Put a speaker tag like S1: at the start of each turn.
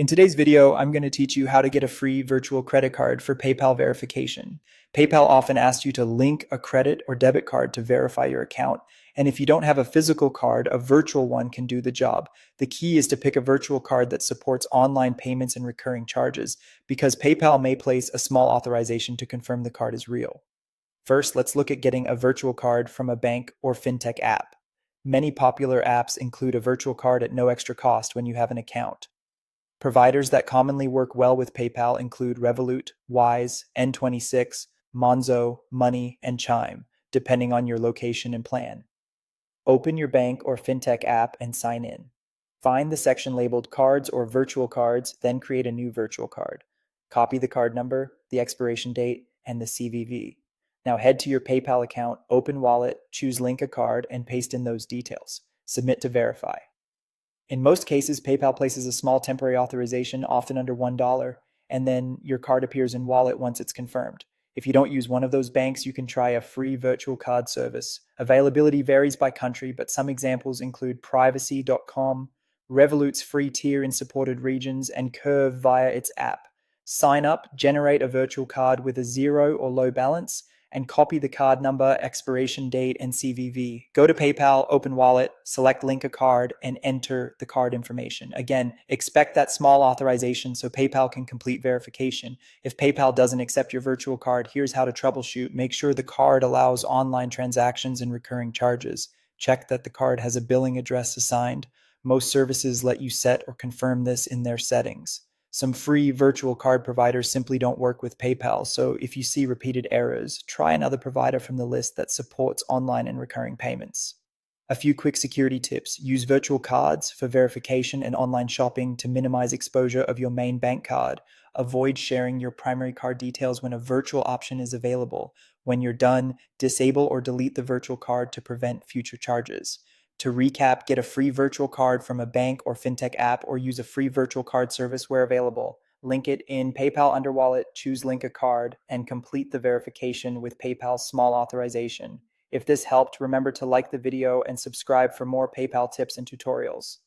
S1: In today's video, I'm going to teach you how to get a free virtual credit card for PayPal verification. PayPal often asks you to link a credit or debit card to verify your account. And if you don't have a physical card, a virtual one can do the job. The key is to pick a virtual card that supports online payments and recurring charges, because PayPal may place a small authorization to confirm the card is real. First, let's look at getting a virtual card from a bank or fintech app. Many popular apps include a virtual card at no extra cost when you have an account. Providers that commonly work well with PayPal include Revolut, Wise, N26, Monzo, Money, and Chime, depending on your location and plan. Open your bank or fintech app and sign in. Find the section labeled Cards or Virtual Cards, then create a new virtual card. Copy the card number, the expiration date, and the CVV. Now head to your PayPal account, open Wallet, choose Link a Card, and paste in those details. Submit to verify. In most cases, PayPal places a small temporary authorization, often under $1, and then your card appears in Wallet once it's confirmed. If you don't use one of those banks, you can try a free virtual card service. Availability varies by country, but some examples include Privacy.com, Revolut's free tier in supported regions, and Curve via its app. Sign up, generate a virtual card with a zero or low balance, and copy the card number, expiration date, and CVV. Go to PayPal, open Wallet, select Link a Card, and enter the card information. Again, expect that small authorization so PayPal can complete verification. If PayPal doesn't accept your virtual card, here's how to troubleshoot. Make sure the card allows online transactions and recurring charges. Check that the card has a billing address assigned. Most services let you set or confirm this in their settings. Some free virtual card providers simply don't work with PayPal, so if you see repeated errors, try another provider from the list that supports online and recurring payments. A few quick security tips. Use virtual cards for verification and online shopping to minimize exposure of your main bank card. Avoid sharing your primary card details when a virtual option is available. When you're done, disable or delete the virtual card to prevent future charges. To recap, get a free virtual card from a bank or fintech app, or use a free virtual card service where available. Link it in PayPal under Wallet, choose Link a Card, and complete the verification with PayPal's small authorization. If this helped, remember to like the video and subscribe for more PayPal tips and tutorials.